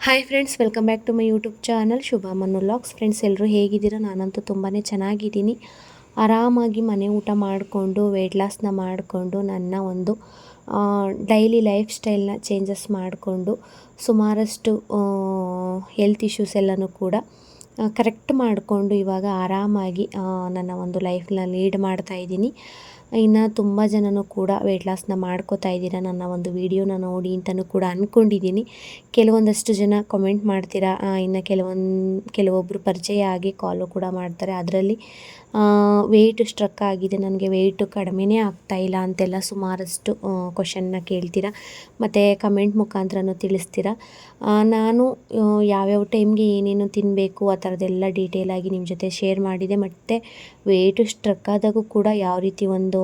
Hi friends, welcome back to my YouTube channel Shubha Manu vlogs. Friends, ಎಲ್ಲರೂ ಹೇಗಿದ್ದೀರಾ? ನಾನಂತೂ ತುಂಬಾ ಚೆನ್ನಾಗಿದ್ದೀನಿ. ಆರಾಮಾಗಿ ಮನೆ ಊಟ ಮಾಡಿಕೊಂಡು ವೆಯ್ಟ್ ಲಾಸ್ನ ಮಾಡಿಕೊಂಡು ನನ್ನ ಒಂದು ಡೈಲಿ ಲೈಫ್ ಸ್ಟೈಲ್ನ ಚೇಂಜಸ್ ಮಾಡಿಕೊಂಡು ಸುಮಾರಷ್ಟು ಹೆಲ್ತ್ ಇಶ್ಯೂಸ್ ಎಲ್ಲನೂ ಕೂಡ ಕರೆಕ್ಟ್ ಮಾಡಿಕೊಂಡು ಇವಾಗ ಆರಾಮಾಗಿ ನನ್ನ ಒಂದು ಲೈಫ್ನ ಲೀಡ್ ಮಾಡ್ತಾಯಿದ್ದೀನಿ. ಇನ್ನು ತುಂಬ ಜನನೂ ಕೂಡ ವೆಯ್ಟ್ ಲಾಸ್ನ ಮಾಡ್ಕೋತಾ ಇದ್ದೀರಾ ನನ್ನ ಒಂದು ವೀಡಿಯೋನ ನೋಡಿ ಅಂತಲೂ ಕೂಡ ಅಂದ್ಕೊಂಡಿದ್ದೀನಿ. ಕೆಲವೊಂದಷ್ಟು ಜನ ಕಮೆಂಟ್ ಮಾಡ್ತೀರಾ, ಇನ್ನು ಕೆಲವೊಬ್ಬರು ಪರಿಚಯ ಆಗಿ ಕಾಲು ಕೂಡ ಮಾಡ್ತಾರೆ. ಅದರಲ್ಲಿ ವೆಯ್ಟ್ ಸ್ಟ್ರಕ್ ಆಗಿದೆ, ನನಗೆ ವೆಯ್ಟು ಕಡಿಮೆನೇ ಆಗ್ತಾಯಿಲ್ಲ ಅಂತೆಲ್ಲ ಸುಮಾರಷ್ಟು ಕ್ವಶನ್ನ ಕೇಳ್ತೀರಾ ಮತ್ತು ಕಮೆಂಟ್ ಮುಖಾಂತರನೂ ತಿಳಿಸ್ತೀರಾ. ನಾನು ಯಾವ್ಯಾವ ಟೈಮ್ಗೆ ಏನೇನು ತಿನ್ನಬೇಕು ಆ ಥರದ್ದೆಲ್ಲ ಡೀಟೇಲಾಗಿ ನಿಮ್ಮ ಜೊತೆ ಶೇರ್ ಮಾಡಿದೆ. ಮತ್ತು ವೆಯ್ಟು ಸ್ಟ್ರಕ್ ಆದಾಗೂ ಕೂಡ ಯಾವ ರೀತಿ ಒಂದು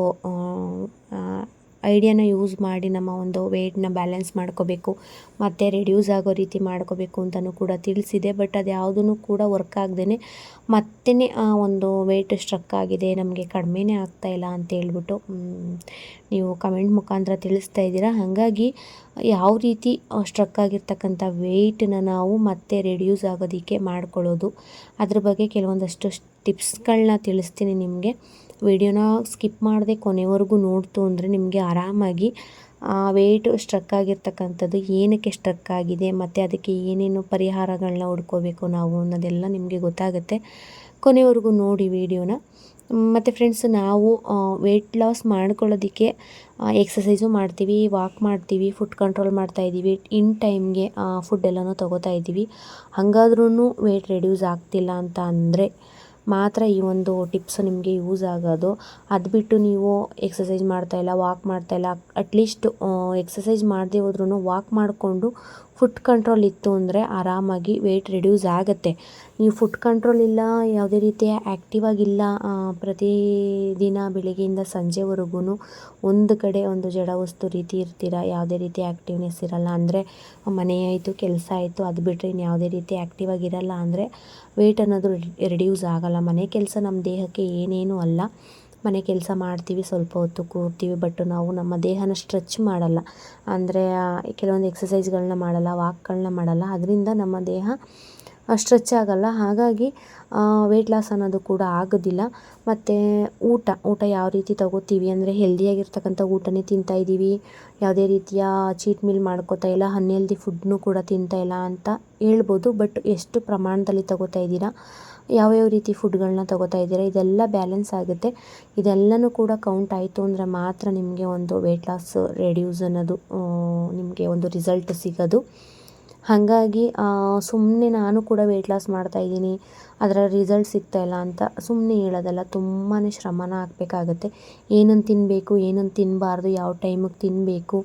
ಐಡಿಯಾನ ಯೂಸ್ ಮಾಡಿ ನಮ್ಮ ಒಂದು ವೆಯ್ಟ್ನ ಬ್ಯಾಲೆನ್ಸ್ ಮಾಡ್ಕೋಬೇಕು ಮತ್ತು ರೆಡ್ಯೂಸ್ ಆಗೋ ರೀತಿ ಮಾಡ್ಕೋಬೇಕು ಅಂತಲೂ ಕೂಡ ತಿಳಿಸಿದೆ. ಬಟ್ ಅದು ಯಾವುದೂ ಕೂಡ ವರ್ಕ್ ಆಗದೇ ಮತ್ತೆ ಒಂದು ವೆಯ್ಟ್ ಸ್ಟ್ರಕ್ ಆಗಿದೆ, ನಮಗೆ ಕಡಿಮೆನೇ ಆಗ್ತಾಯಿಲ್ಲ ಅಂತ ಹೇಳ್ಬಿಟ್ಟು ನೀವು ಕಮೆಂಟ್ ಮುಖಾಂತರ ತಿಳಿಸ್ತಾ ಇದ್ದೀರಾ. ಹಾಗಾಗಿ ಯಾವ ರೀತಿ ಸ್ಟ್ರಕ್ ಆಗಿರ್ತಕ್ಕಂಥ ವೆಯ್ಟನ್ನ ನಾವು ಮತ್ತೆ ರೆಡ್ಯೂಸ್ ಆಗೋದಕ್ಕೆ ಮಾಡ್ಕೊಳ್ಳೋದು, ಅದ್ರ ಬಗ್ಗೆ ಕೆಲವೊಂದಷ್ಟು ಟಿಪ್ಸ್ಗಳನ್ನ ತಿಳಿಸ್ತೀನಿ ನಿಮಗೆ. ವಿಡಿಯೋನ ಸ್ಕಿಪ್ ಮಾಡದೆ ಕೊನೆವರೆಗೂ ನೋಡ್ತು ಅಂದರೆ ನಿಮಗೆ ಆರಾಮಾಗಿ ವೆಯ್ಟ್ ಸ್ಟ್ರಕ್ ಆಗಿರ್ತಕ್ಕಂಥದ್ದು ಏನಕ್ಕೆ ಸ್ಟ್ರಕ್ ಆಗಿದೆ ಮತ್ತು ಅದಕ್ಕೆ ಏನೇನು ಪರಿಹಾರಗಳನ್ನ ಹುಡ್ಕೋಬೇಕು ನಾವು ಅನ್ನೋದೆಲ್ಲ ನಿಮಗೆ ಗೊತ್ತಾಗುತ್ತೆ. ಕೊನೆವರೆಗೂ ನೋಡಿ ವಿಡಿಯೋನ. ಮತ್ತು ಫ್ರೆಂಡ್ಸ್, ನಾವು ವೆಯ್ಟ್ ಲಾಸ್ ಮಾಡ್ಕೊಳ್ಳೋದಕ್ಕೆ ಎಕ್ಸಸೈಸು ಮಾಡ್ತೀವಿ, ವಾಕ್ ಮಾಡ್ತೀವಿ, ಫುಡ್ ಕಂಟ್ರೋಲ್ ಮಾಡ್ತಾಯಿದ್ದೀವಿ, ಇನ್ ಟೈಮ್ಗೆ ಫುಡ್ ಎಲ್ಲನೂ ತೊಗೋತಾ ಇದ್ದೀವಿ. ಹಾಗಾದ್ರೂ ವೆಯ್ಟ್ ರೆಡ್ಯೂಸ್ ಆಗ್ತಿಲ್ಲ ಅಂತ ಅಂದರೆ ಮಾತ್ರ ಈ ಒಂದು ಟಿಪ್ಸ್ ನಿಮಗೆ ಯೂಸ್ ಆಗೋದು. ಅದು ಬಿಟ್ಟು ನೀವು ಎಕ್ಸಸೈಸ್ ಮಾಡ್ತಾಯಿಲ್ಲ, ವಾಕ್ ಮಾಡ್ತಾಯಿಲ್ಲ, ಅಟ್ಲೀಸ್ಟ್ ಎಕ್ಸಸೈಸ್ ಮಾಡದೆ ಹೋದ್ರೂ ವಾಕ್ ಮಾಡಿಕೊಂಡು ಫುಡ್ ಕಂಟ್ರೋಲ್ ಇತ್ತು ಅಂದರೆ ಆರಾಮಾಗಿ ವೆಯ್ಟ್ ರೆಡ್ಯೂಸ್ ಆಗುತ್ತೆ. ನೀವು ಫುಡ್ ಕಂಟ್ರೋಲ್ ಇಲ್ಲ, ಯಾವುದೇ ರೀತಿಯ ಆ್ಯಕ್ಟಿವ್ ಆಗಿಲ್ಲ, ಪ್ರತಿದಿನ ಬೆಳಗ್ಗೆಯಿಂದ ಸಂಜೆವರೆಗೂ ಒಂದು ಕಡೆ ಒಂದು ಜಡ ವಸ್ತು ರೀತಿ ಇರ್ತೀರ, ಯಾವುದೇ ರೀತಿ ಆ್ಯಕ್ಟಿವ್ನೆಸ್ ಇರಲ್ಲ ಅಂದರೆ ಮನೆ ಆಯಿತು, ಕೆಲಸ ಆಯಿತು, ಅದು ಬಿಟ್ಟರೆ ಇನ್ನು ಯಾವುದೇ ರೀತಿ ಆ್ಯಕ್ಟಿವ್ ಆಗಿರಲ್ಲ ಅಂದರೆ ವೆಯ್ಟ್ ಅನ್ನೋದು ರೆಡ್ಯೂಸ್ ಆಗೋಲ್ಲ. ಮನೆ ಕೆಲಸ ನಮ್ಮ ದೇಹಕ್ಕೆ ಏನೇನೂ ಅಲ್ಲ. ಮನೆ ಕೆಲಸ ಮಾಡ್ತೀವಿ, ಸ್ವಲ್ಪ ಹೊತ್ತು ಕೂರ್ತೀವಿ, ಬಟ್ ನಾವು ನಮ್ಮ ದೇಹನ ಸ್ಟ್ರೆಚ್ ಮಾಡಲ್ಲ, ಅಂದರೆ ಕೆಲವೊಂದು ಎಕ್ಸಸೈಸ್ಗಳನ್ನ ಮಾಡಲ್ಲ, ವಾಕ್ಗಳನ್ನ ಮಾಡಲ್ಲ, ಅದರಿಂದ ನಮ್ಮ ದೇಹ ಸ್ಟ್ರೆಚ್ ಆಗಲ್ಲ. ಹಾಗಾಗಿ ವೆಯ್ಟ್ ಲಾಸ್ ಅನ್ನೋದು ಕೂಡ ಆಗೋದಿಲ್ಲ. ಮತ್ತು ಊಟ ಯಾವ ರೀತಿ ತಗೋತೀವಿ ಅಂದರೆ ಹೆಲ್ದಿಯಾಗಿರ್ತಕ್ಕಂಥ ಊಟನೇ ತಿಂತಾಯಿದ್ದೀವಿ, ಯಾವುದೇ ರೀತಿಯ ಚೀಟ್ ಮೀಲ್ ಮಾಡ್ಕೋತಾ ಇಲ್ಲ, ಅನ್ಹೆಲ್ದಿ ಫುಡ್ನೂ ಕೂಡ ತಿಂತಾಯಿಲ್ಲ ಅಂತ ಹೇಳ್ಬೋದು. ಬಟ್ ಎಷ್ಟು ಪ್ರಮಾಣದಲ್ಲಿ ತಗೋತಾ ಇದ್ದೀರಾ, ಯಾವ್ಯಾವ ರೀತಿ ಫುಡ್ಗಳನ್ನ ತಗೋತಾ ಇದ್ದೀರಾ, ಇದೆಲ್ಲ ಬ್ಯಾಲೆನ್ಸ್ ಆಗುತ್ತೆ. ಇದೆಲ್ಲನೂ ಕೂಡ ಕೌಂಟ್ ಆಯಿತು ಅಂದರೆ ಮಾತ್ರ ನಿಮಗೆ ಒಂದು ವೆಯ್ಟ್ ಲಾಸ್ ರೆಡ್ಯೂಸ್ ಅನ್ನೋದು ನಿಮಗೆ ಒಂದು ರಿಸಲ್ಟ್ ಸಿಗೋದು. ಹಾಗಾಗಿ ಸುಮ್ಮನೆ ನಾನು ಕೂಡ ವೆಯ್ಟ್ ಲಾಸ್ ಮಾಡ್ತಾಯಿದ್ದೀನಿ, ಅದರ ರಿಸಲ್ಟ್ ಸಿಗ್ತಾಯಿಲ್ಲ ಅಂತ ಸುಮ್ಮನೆ ಹೇಳೋದಲ್ಲ, ತುಂಬಾ ಶ್ರಮನ ಹಾಕಬೇಕಾಗತ್ತೆ. ಏನನ್ನು ತಿನ್ನಬೇಕು, ಏನನ್ನು ತಿನ್ನಬಾರ್ದು, ಯಾವ ಟೈಮಿಗೆ ತಿನ್ನಬೇಕು,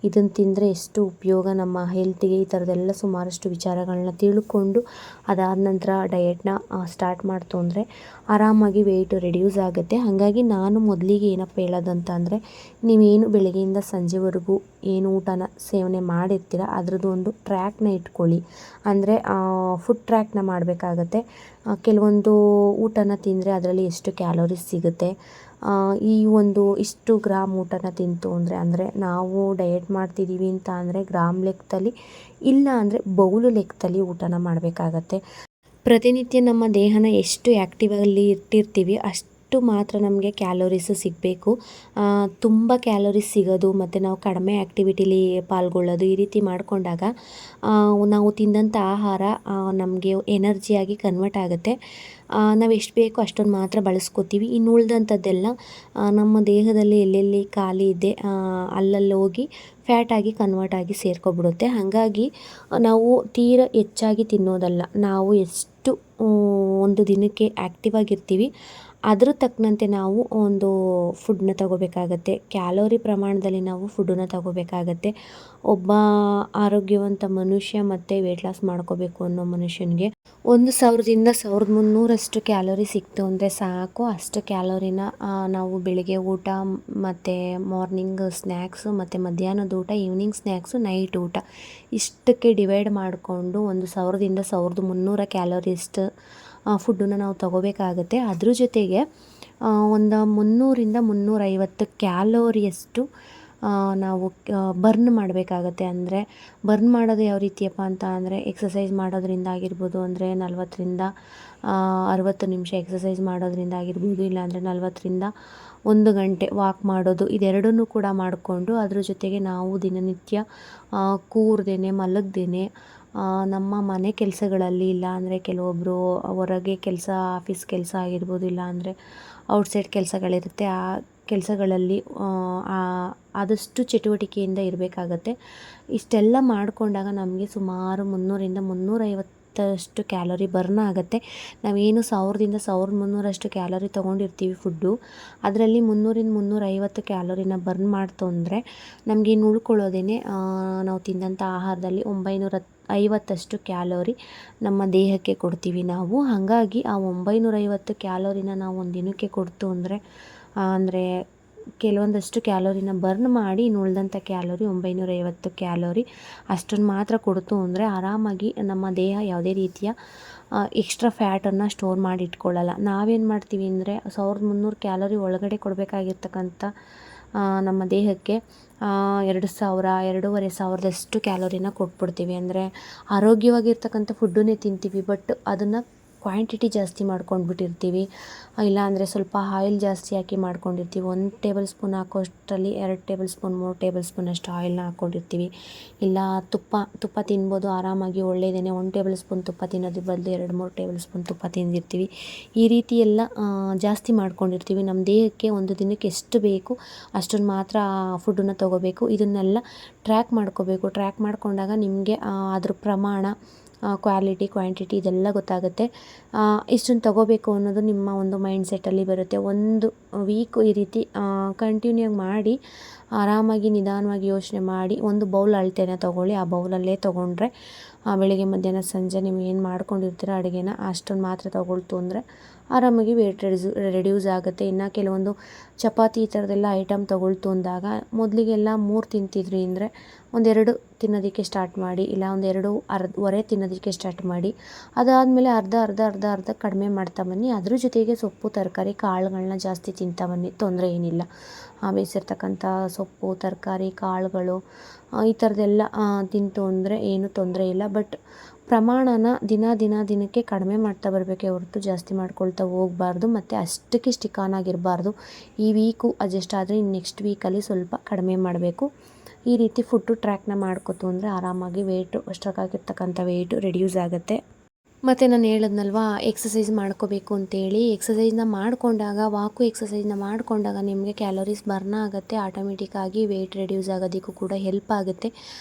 ಇದನ್ನು ತಿಂದರೆ ಎಷ್ಟು ಉಪಯೋಗ ನಮ್ಮ ಹೆಲ್ತಿಗೆ, ಈ ಥರದ್ದೆಲ್ಲ ಸುಮಾರಷ್ಟು ವಿಚಾರಗಳನ್ನ ತಿಳ್ಕೊಂಡು ಅದಾದ ನಂತರ ಡಯೆಟ್ನ ಸ್ಟಾರ್ಟ್ ಮಾಡ್ತು ಅಂದರೆ ಆರಾಮಾಗಿ ವೆಯ್ಟ್ ರೆಡ್ಯೂಸ್ ಆಗುತ್ತೆ. ಹಾಗಾಗಿ ನಾನು ಮೊದಲಿಗೆ ಏನಪ್ಪ ಹೇಳೋದಂತ ಅಂದರೆ, ನೀವೇನು ಬೆಳಗ್ಗೆಯಿಂದ ಸಂಜೆವರೆಗೂ ಏನು ಊಟನ ಸೇವನೆ ಮಾಡಿರ್ತೀರ ಅದರದ್ದು ಒಂದು ಟ್ರ್ಯಾಕ್ನ ಇಟ್ಕೊಳ್ಳಿ. ಅಂದರೆ ಫುಡ್ ಟ್ರ್ಯಾಕ್ನ ಮಾಡಬೇಕಾಗತ್ತೆ. ಕೆಲವೊಂದು ಊಟನ ತಿಂದರೆ ಅದರಲ್ಲಿ ಎಷ್ಟು ಕ್ಯಾಲೋರೀಸ್ ಸಿಗುತ್ತೆ, ಈ ಒಂದು ಇಷ್ಟು ಗ್ರಾಮ್ ಊಟನ ತಿಂತು ಅಂದರೆ ನಾವು ಡಯೆಟ್ ಮಾಡ್ತಿದ್ದೀವಿ ಅಂತ ಅಂದರೆ ಗ್ರಾಮ್ ಲೆಕ್ಕದಲ್ಲಿ, ಇಲ್ಲ ಅಂದರೆ ಬೌಲು ಲೆಕ್ಕದಲ್ಲಿ ಊಟನ ಮಾಡಬೇಕಾಗತ್ತೆ. ಪ್ರತಿನಿತ್ಯ ನಮ್ಮ ದೇಹನ ಎಷ್ಟು ಆ್ಯಕ್ಟಿವಲ್ಲಿ ಇಟ್ಟಿರ್ತೀವಿ ಅಷ್ಟು ಮಾತ್ರ ನಮಗೆ ಕ್ಯಾಲೋರೀಸು ಸಿಗಬೇಕು. ತುಂಬ ಕ್ಯಾಲೋರೀಸ್ ಸಿಗೋದು ಮತ್ತು ನಾವು ಕಡಿಮೆ ಆ್ಯಕ್ಟಿವಿಟಿಲಿ ಪಾಲ್ಗೊಳ್ಳೋದು, ಈ ರೀತಿ ಮಾಡಿಕೊಂಡಾಗ ನಾವು ತಿಂದಂಥ ಆಹಾರ ನಮಗೆ ಎನರ್ಜಿಯಾಗಿ ಕನ್ವರ್ಟ್ ಆಗುತ್ತೆ. ನಾವು ಎಷ್ಟು ಬೇಕೋ ಅಷ್ಟೊಂದು ಮಾತ್ರ ಬಳಸ್ಕೋತೀವಿ. ಇನ್ನು ಉಳಿದಂಥದ್ದೆಲ್ಲ ನಮ್ಮ ದೇಹದಲ್ಲಿ ಎಲ್ಲೆಲ್ಲಿ ಖಾಲಿ ಇದೆ ಅಲ್ಲಲ್ಲಿ ಹೋಗಿ ಫ್ಯಾಟಾಗಿ ಕನ್ವರ್ಟ್ ಆಗಿ ಸೇರ್ಕೊಬಿಡುತ್ತೆ. ಹಾಗಾಗಿ ನಾವು ತೀರ ಹೆಚ್ಚಾಗಿ ತಿನ್ನೋದಲ್ಲ, ನಾವು ಎಷ್ಟು ಒಂದು ದಿನಕ್ಕೆ ಆ್ಯಕ್ಟಿವ್ ಆಗಿರ್ತೀವಿ ಅದ್ರ ತಕ್ಕಂತೆ ನಾವು ಒಂದು ಫುಡ್ನ ತಗೋಬೇಕಾಗತ್ತೆ. ಕ್ಯಾಲೋರಿ ಪ್ರಮಾಣದಲ್ಲಿ ನಾವು ಫುಡ್ಡನ್ನ ತಗೋಬೇಕಾಗತ್ತೆ. ಒಬ್ಬ ಆರೋಗ್ಯವಂತ ಮನುಷ್ಯ ಮತ್ತು ವೆಯ್ಟ್ ಲಾಸ್ ಮಾಡ್ಕೋಬೇಕು ಅನ್ನೋ ಮನುಷ್ಯನಿಗೆ 1000ರಿಂದ 1300 ಕ್ಯಾಲೋರಿ ಸಿಕ್ತು ಅಂದರೆ ಸಾಕು. ಅಷ್ಟು ಕ್ಯಾಲೋರಿನ ನಾವು ಬೆಳಿಗ್ಗೆ ಊಟ ಮತ್ತು ಮಾರ್ನಿಂಗ್ ಸ್ನ್ಯಾಕ್ಸು ಮತ್ತು ಮಧ್ಯಾಹ್ನದ ಊಟ, ಈವ್ನಿಂಗ್ ಸ್ನ್ಯಾಕ್ಸು, ನೈಟ್ ಊಟ ಇಷ್ಟಕ್ಕೆ ಡಿವೈಡ್ ಮಾಡಿಕೊಂಡು 1000ರಿಂದ 1300 ಕ್ಯಾಲೋರಿಯಷ್ಟು ಫುಡ್ಡನ್ನು ನಾವು ತಗೋಬೇಕಾಗತ್ತೆ. ಅದ್ರ ಜೊತೆಗೆ ಒಂದು 300ರಿಂದ 350 ಕ್ಯಾಲೋರಿಯಷ್ಟು ನಾವು ಬರ್ನ್ ಮಾಡಬೇಕಾಗತ್ತೆ. ಅಂದರೆ ಬರ್ನ್ ಮಾಡೋದು ಯಾವ ರೀತಿಯಪ್ಪ ಅಂತ ಅಂದರೆ ಎಕ್ಸಸೈಸ್ ಮಾಡೋದ್ರಿಂದ ಆಗಿರ್ಬೋದು, ಅಂದರೆ 40 ನಿಮಿಷ ಎಕ್ಸಸೈಸ್ ಮಾಡೋದ್ರಿಂದ ಆಗಿರ್ಬೋದು, ಇಲ್ಲಾಂದರೆ 1 ಗಂಟೆ ವಾಕ್ ಮಾಡೋದು, ಇದೆರಡನ್ನೂ ಕೂಡ ಮಾಡಿಕೊಂಡು ಅದ್ರ ಜೊತೆಗೆ ನಾವು ದಿನನಿತ್ಯ ಕೂರ್ದೇನೆ ಮಲಗ್ದೇನೆ ನಮ್ಮ ಮನೆ ಕೆಲಸಗಳಲ್ಲಿ, ಇಲ್ಲಾಂದರೆ ಕೆಲವೊಬ್ಬರು ಹೊರಗೆ ಕೆಲಸ, ಆಫೀಸ್ ಕೆಲಸ ಆಗಿರ್ಬೋದು, ಇಲ್ಲಾಂದರೆ ಔಟ್ಸೈಡ್ ಕೆಲಸಗಳಿರುತ್ತೆ, ಆ ಕೆಲಸಗಳಲ್ಲಿ ಆದಷ್ಟು ಚಟುವಟಿಕೆಯಿಂದ ಇರಬೇಕಾಗತ್ತೆ. ಇಷ್ಟೆಲ್ಲ ಮಾಡಿಕೊಂಡಾಗ ನಮಗೆ ಸುಮಾರು 300ರಿಂದ 350 ಕ್ಯಾಲೋರಿ ಬರ್ನ್ ಆಗುತ್ತೆ. ನಾವೇನು 1000ರಿಂದ 1300 ಕ್ಯಾಲೋರಿ ತೊಗೊಂಡಿರ್ತೀವಿ ಫುಡ್ಡು, ಅದರಲ್ಲಿ 300ರಿಂದ 350 ಕ್ಯಾಲೋರಿನ ಬರ್ನ್ ಮಾಡ್ತು ಅಂದರೆ ನಮಗೆ ಇನ್ನು ಉಳ್ಕೊಳ್ಳೋದೇನೆ ನಾವು ತಿಂದಂಥ ಆಹಾರದಲ್ಲಿ 950 ಕ್ಯಾಲೋರಿ ನಮ್ಮ ದೇಹಕ್ಕೆ ಕೊಡ್ತೀವಿ ನಾವು. ಹಾಗಾಗಿ ಆ 950 ಕ್ಯಾಲೋರಿನ ನಾವು ಒಂದು ದಿನಕ್ಕೆ ಕೊಡ್ತು ಅಂದರೆ ಕೆಲವೊಂದಷ್ಟು ಕ್ಯಾಲೋರಿನ ಬರ್ನ್ ಮಾಡಿ ಇನ್ನು ಉಳಿದಂಥ ಕ್ಯಾಲೋರಿ 950 ಕ್ಯಾಲೋರಿ ಅಷ್ಟನ್ನು ಮಾತ್ರ ಕೊಡ್ತು ಅಂದರೆ ಆರಾಮಾಗಿ ನಮ್ಮ ದೇಹ ಯಾವುದೇ ರೀತಿಯ ಎಕ್ಸ್ಟ್ರಾ ಫ್ಯಾಟನ್ನು ಸ್ಟೋರ್ ಮಾಡಿ ಇಟ್ಕೊಳ್ಳಲ್ಲ. ನಾವೇನು ಮಾಡ್ತೀವಿ ಅಂದರೆ 1300 ಕ್ಯಾಲೋರಿ ಒಳಗಡೆ ಕೊಡಬೇಕಾಗಿರ್ತಕ್ಕಂಥ ನಮ್ಮ ದೇಹಕ್ಕೆ 2000 2500 ಕ್ಯಾಲೋರಿನ ಕೊಟ್ಬಿಡ್ತೀವಿ. ಅಂದರೆ ಆರೋಗ್ಯವಾಗಿರ್ತಕ್ಕಂಥ ಫುಡ್ಡನ್ನೇ ತಿಂತೀವಿ, ಬಟ್ ಅದನ್ನು ಕ್ವಾಂಟಿಟಿ ಜಾಸ್ತಿ ಮಾಡ್ಕೊಂಡ್ಬಿಟ್ಟಿರ್ತೀವಿ. ಇಲ್ಲಾಂದರೆ ಸ್ವಲ್ಪ ಆಯಿಲ್ ಜಾಸ್ತಿ ಹಾಕಿ ಮಾಡ್ಕೊಂಡಿರ್ತೀವಿ. 1 ಟೇಬಲ್ ಸ್ಪೂನ್ ಹಾಕೋಷ್ಟರಲ್ಲಿ 2 ಟೇಬಲ್ ಸ್ಪೂನ್ 3 ಟೇಬಲ್ ಸ್ಪೂನಷ್ಟು ಆಯಿಲ್ನ ಹಾಕ್ಕೊಂಡಿರ್ತೀವಿ. ಇಲ್ಲ ತುಪ್ಪ ತಿನ್ಬೋದು ಆರಾಮಾಗಿ, ಒಳ್ಳೆಯದೇ. 1 ಟೇಬಲ್ ಸ್ಪೂನ್ ತುಪ್ಪ ತಿನ್ನೋದ್ರ ಬದಲು 2-3 ಟೇಬಲ್ ಸ್ಪೂನ್ ತುಪ್ಪ ತಿಂದಿರ್ತೀವಿ. ಈ ರೀತಿ ಎಲ್ಲ ಜಾಸ್ತಿ ಮಾಡ್ಕೊಂಡಿರ್ತೀವಿ. ನಮ್ಮ ದೇಹಕ್ಕೆ ಒಂದು ದಿನಕ್ಕೆ ಎಷ್ಟು ಬೇಕು ಅಷ್ಟನ್ನು ಮಾತ್ರ ಫುಡ್ಡನ್ನು ತೊಗೋಬೇಕು. ಇದನ್ನೆಲ್ಲ ಟ್ರ್ಯಾಕ್ ಮಾಡ್ಕೋಬೇಕು. ಟ್ರ್ಯಾಕ್ ಮಾಡ್ಕೊಂಡಾಗ ನಿಮಗೆ ಅದ್ರ ಪ್ರಮಾಣ, ಕ್ವಾಲಿಟಿ, ಕ್ವಾಂಟಿಟಿ ಇದೆಲ್ಲ ಗೊತ್ತಾಗುತ್ತೆ. ಇಷ್ಟನ್ನು ತೊಗೋಬೇಕು ಅನ್ನೋದು ನಿಮ್ಮ ಒಂದು ಮೈಂಡ್ಸೆಟ್ಟಲ್ಲಿ ಬರುತ್ತೆ. 1 ವೀಕು ಈ ರೀತಿ ಕಂಟಿನ್ಯೂ ಮಾಡಿ ಆರಾಮಾಗಿ ನಿಧಾನವಾಗಿ ಯೋಚನೆ ಮಾಡಿ ಒಂದು ಬೌಲ್ ಅಳತೆನ ತೊಗೊಳ್ಳಿ. ಆ ಬೌಲಲ್ಲೇ ತೊಗೊಂಡ್ರೆ ಬೆಳಿಗ್ಗೆ ಮಧ್ಯಾಹ್ನ ಸಂಜೆ ನೀವು ಏನು ಮಾಡ್ಕೊಂಡಿರ್ತೀರ ಅಡುಗೆನ ಅಷ್ಟನ್ನು ಮಾತ್ರ ತೊಗೊಳ್ತು ಅಂದರೆ ಆರಾಮಾಗಿ ವೇಟ್ ರೆಡ್ಯೂಸ್ ಆಗುತ್ತೆ. ಇನ್ನು ಕೆಲವೊಂದು ಚಪಾತಿ ಈ ಥರದ್ದೆಲ್ಲ ಐಟಮ್ ತೊಗೊಳ್ತು ಅಂದಾಗ ಮೊದಲಿಗೆಲ್ಲ 3 ತಿಂತಿದ್ರಿ ಅಂದರೆ 1-2 ತಿನ್ನೋದಕ್ಕೆ ಸ್ಟಾರ್ಟ್ ಮಾಡಿ, ಇಲ್ಲ 1-2 ತಿನ್ನೋದಕ್ಕೆ ಸ್ಟಾರ್ಟ್ ಮಾಡಿ. ಅದಾದಮೇಲೆ ಅರ್ಧ ಕಡಿಮೆ ಮಾಡ್ತಾ ಬನ್ನಿ. ಅದ್ರ ಜೊತೆಗೆ ಸೊಪ್ಪು, ತರಕಾರಿ, ಕಾಳುಗಳನ್ನ ಜಾಸ್ತಿ ತಿಂತಾ ಬನ್ನಿ, ತೊಂದರೆ ಏನಿಲ್ಲ. ಬೇಯಿಸಿರ್ತಕ್ಕಂಥ ಸೊಪ್ಪು, ತರಕಾರಿ, ಕಾಳುಗಳು ಈ ಥರದ್ದೆಲ್ಲ ತಿಂತು ಅಂದರೆ ಏನೂ ತೊಂದರೆ ಇಲ್ಲ. ಬಟ್ ಪ್ರಮಾಣನ ದಿನಕ್ಕೆ ಕಡಿಮೆ ಮಾಡ್ತಾ ಬರಬೇಕೇ ಹೊರತು ಜಾಸ್ತಿ ಮಾಡ್ಕೊಳ್ತಾ ಹೋಗಬಾರ್ದು. ಮತ್ತು ಅಷ್ಟಕ್ಕೆ ಸ್ಟಿಕ್ ಆನ್ ಆಗಿರಬಾರ್ದು. ಈ ವೀಕು ಅಡ್ಜಸ್ಟ್ ಆದರೆ ಇನ್ನು ನೆಕ್ಸ್ಟ್ ವೀಕಲ್ಲಿ ಸ್ವಲ್ಪ ಕಡಿಮೆ ಮಾಡಬೇಕು. ಈ ರೀತಿ ಫುಡ್ಡು ಟ್ರ್ಯಾಕ್ನ ಮಾಡ್ಕೊತು ಅಂದರೆ ಆರಾಮಾಗಿ ಸ್ಟ್ರಕ್ ಆಗಿರ್ತಕ್ಕಂಥ ವೆಯ್ಟು ರೆಡ್ಯೂಸ್ ಆಗುತ್ತೆ. ಮತ್ತು ನಾನು ಹೇಳಿದ್ನಲ್ವ ಎಕ್ಸಸೈಸ್ ಮಾಡ್ಕೋಬೇಕು ಅಂತೇಳಿ. ಎಕ್ಸಸೈಸ್ನ ಮಾಡಿಕೊಂಡಾಗ, ಎಕ್ಸಸೈಸ್ನ ಮಾಡಿಕೊಂಡಾಗ ನಿಮಗೆ ಕ್ಯಾಲೋರೀಸ್ ಬರ್ನ್ ಆಗುತ್ತೆ. ಆಟೋಮೆಟಿಕ್ಕಾಗಿ ವೆಯ್ಟ್ ರೆಡ್ಯೂಸ್ ಆಗೋದಕ್ಕೂ ಕೂಡ ಹೆಲ್ಪ್ ಆಗುತ್ತೆ.